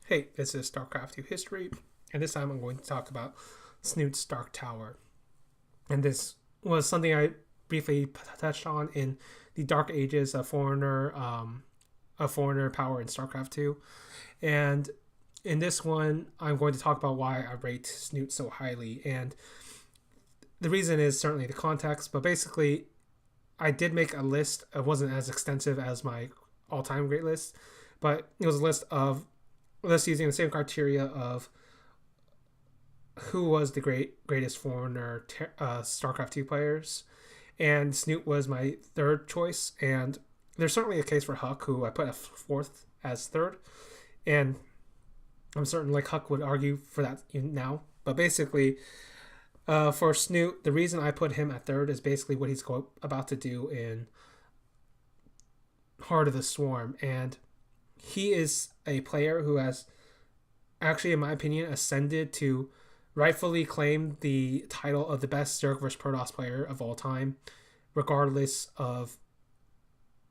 Hey, this is StarCraft 2 History, and this time I'm going to talk about Snoot's Dark Tower. And this was something I briefly touched on in the Dark Ages of Foreigner power in StarCraft 2. And in this one, I'm going to talk about why I rate Snoot so highly. And the reason is certainly the context, but basically, I did make a list. It wasn't as extensive as my all-time great list, but it was a list using the same criteria of who was the greatest foreigner StarCraft 2 players, and Snoot was my third choice. And there's certainly a case for Huck, who I put a fourth as third, and I'm certain like Huck would argue for that now. But basically, for Snoot, the reason I put him at third is basically what he's about to do in Heart of the Swarm, and he is a player who has actually, in my opinion, ascended to rightfully claim the title of the best Zerg vs Protoss player of all time, regardless of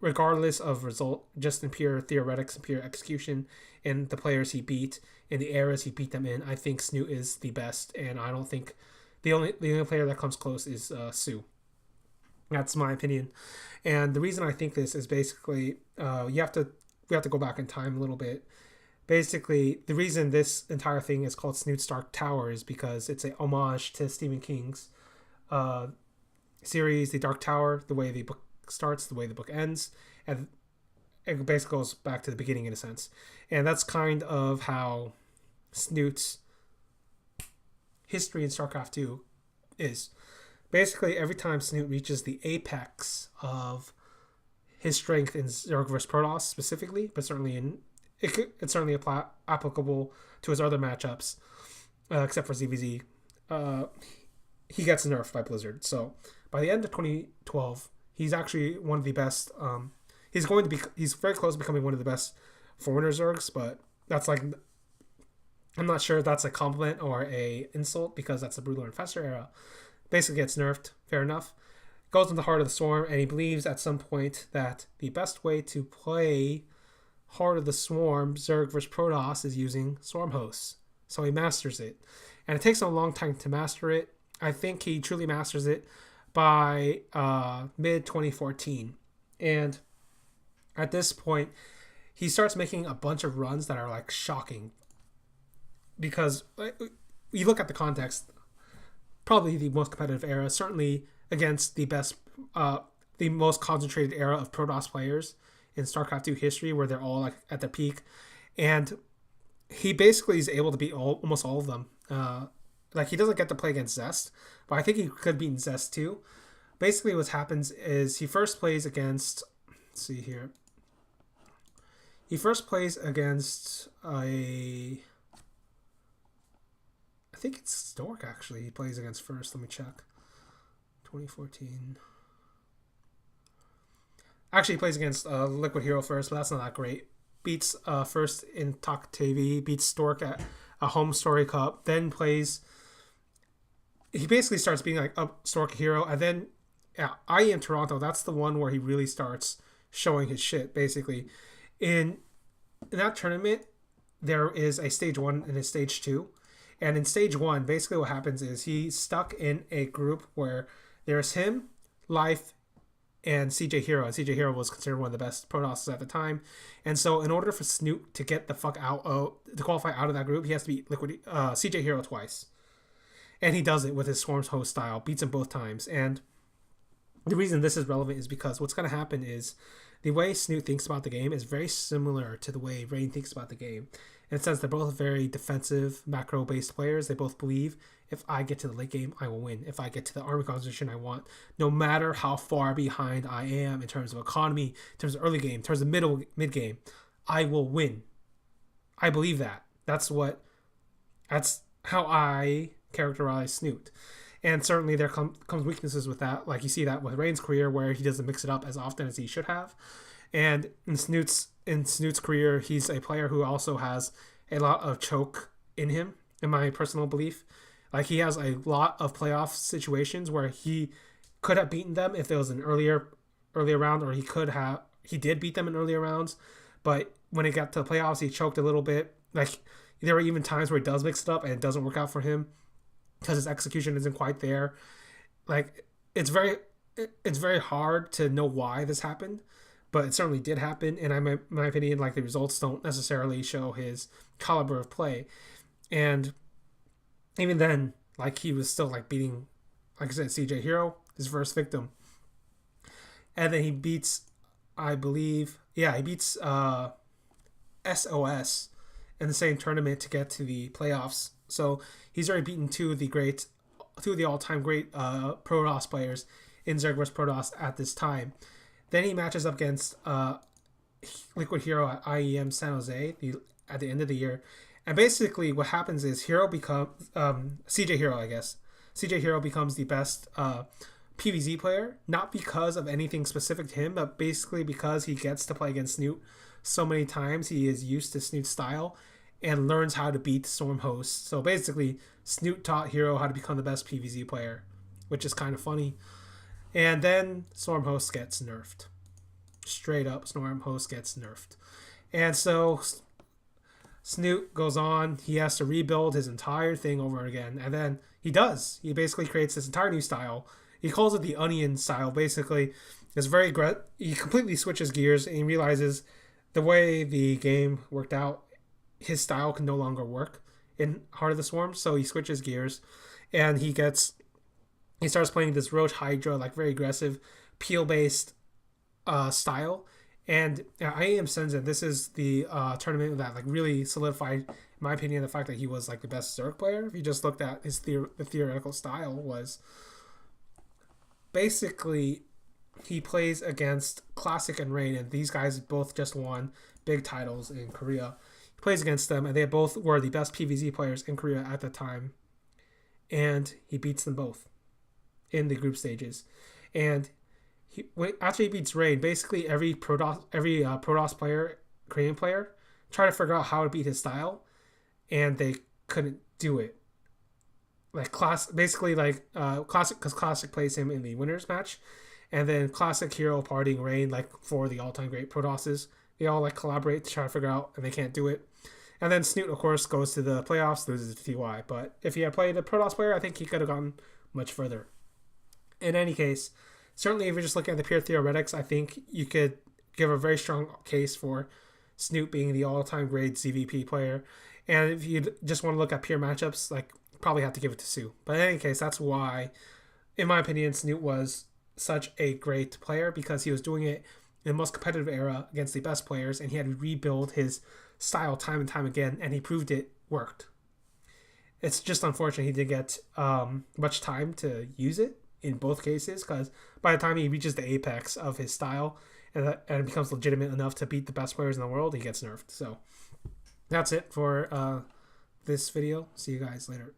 result, just in pure theoretics and pure execution, and the players he beat in the eras he beat them in. I think Snoot is the best, and I don't think the only player that comes close is Sue. That's my opinion, and the reason I think this is basically we have to go back in time a little bit. Basically, the reason this entire thing is called Snoot's Dark Tower is because it's a homage to Stephen King's uh, series, The Dark Tower, the way the book starts, the way the book ends, and it basically goes back to the beginning in a sense. And that's kind of how Snoot's history in StarCraft 2 is. Basically, every time Snoot reaches the apex of his strength in Zerg vs Protoss specifically, but certainly it's certainly applicable to his other matchups, except for ZVZ. He gets nerfed by Blizzard. So by the end of 2012, he's actually one of the best. He's very close to becoming one of the best Foreigner Zergs, but that's like, I'm not sure if that's a compliment or a insult, because that's the Broodlord Infestor era. Basically gets nerfed. Fair enough. Goes into the Heart of the Swarm, and he believes at some point that the best way to play Heart of the Swarm Zerg vs Protoss is using Swarm hosts. So he masters it, and it takes him a long time to master it. I think he truly masters it by mid 2014, and at this point, he starts making a bunch of runs that are like shocking, because you look at the context. Probably the most competitive era, certainly against the most concentrated era of Protoss players in StarCraft 2 history, where they're all like at their peak, and he basically is able to beat almost all of them. Like, he doesn't get to play against Zest, but I think he could beat Zest too. Basically, what happens is he first plays against. Let's see here. He first plays against I think it's Stork, actually. He plays against first. Let me check. 2014. Actually, he plays against Liquid Hero first, but that's not that great. Beats first in Talk TV. Beats Stork at a home story cup. Then plays. He basically starts being like a Stork hero. And then IEM Toronto, that's the one where he really starts showing his shit, basically. In that tournament, there is a stage 1 and a stage 2. And in stage 1, basically what happens is he's stuck in a group where there's him, Life, and CJ Hero. And CJ Hero was considered one of the best Protosses at the time. And so in order for Snoot to get the fuck out to qualify out of that group, he has to beat CJ Hero twice. And he does it with his Swarms host style, beats him both times. And the reason this is relevant is because what's going to happen is the way Snoot thinks about the game is very similar to the way Rain thinks about the game. In a sense, they're both very defensive, macro-based players. They both believe, if I get to the late game, I will win. If I get to the army composition I want, no matter how far behind I am in terms of economy, in terms of early game, in terms of mid game, I will win. I believe that. That's how I characterize Snoot. And certainly there comes weaknesses with that. Like, you see that with Rain's career, where he doesn't mix it up as often as he should have. And in Snoot's career, he's a player who also has a lot of choke in him, in my personal belief. Like, he has a lot of playoff situations where he could have beaten them if there was an earlier round, or he did beat them in earlier rounds, but when it got to the playoffs, he choked a little bit. Like, there were even times where he does mix it up and it doesn't work out for him because his execution isn't quite there. Like, it's very hard to know why this happened, but it certainly did happen. And in my opinion, like, the results don't necessarily show his caliber of play. And even then, like, he was still like beating, like I said, CJ Hero, his first victim. And then he beats, I believe, yeah, he beats SOS in the same tournament to get to the playoffs. So he's already beaten two of the all-time great Protoss players in Zerg vs. Protoss at this time. Then he matches up against Liquid Hero at IEM San Jose at the end of the year. And basically what happens is Hero becomes, CJ Hero, I guess. CJ Hero becomes the best PvZ player, not because of anything specific to him, but basically because he gets to play against Snute so many times. He is used to Snute's style and learns how to beat Storm Host. So basically, Snute taught Hero how to become the best PvZ player, which is kind of funny. And then Storm Host gets nerfed. Straight up, Storm Host gets nerfed. And so Snute goes on. He has to rebuild his entire thing over again. And then he does. He basically creates this entire new style. He calls it the onion style. Basically, it's very he completely switches gears and he realizes the way the game worked out, his style can no longer work in Heart of the Swarm. So he switches gears and he starts playing this Roach Hydra, like very aggressive, peel based style. And IAM Senzen, this is the tournament that like really solidified, in my opinion, the fact that he was like the best Zerg player. If you just looked at his the theoretical style was basically he plays against Classic and Rain, and these guys both just won big titles in Korea. He plays against them, and they both were the best PvZ players in Korea at the time, and he beats them both in the group stages. And after he beats Rain, basically every Protoss player, Korean player, tried to figure out how to beat his style, and they couldn't do it. Like Classic, because Classic plays him in the winners match, and then Classic, Hero, Partying, Rain, like for the all-time great Protosses, they all like collaborate to try to figure out, and they can't do it. And then Snute, of course, goes to the playoffs, loses to TY. But if he had played a Protoss player, I think he could have gone much further. In any case, certainly if you're just looking at the pure theoretics, I think you could give a very strong case for Snute being the all-time great ZVP player. And if you just want to look at pure matchups, like, probably have to give it to Sue. But in any case, that's why, in my opinion, Snute was such a great player, because he was doing it in the most competitive era against the best players, and he had to rebuild his style time and time again, and he proved it worked. It's just unfortunate he didn't get much time to use it in both cases, because by the time he reaches the apex of his style and it becomes legitimate enough to beat the best players in the world, he gets nerfed. So that's it for this video. See you guys later.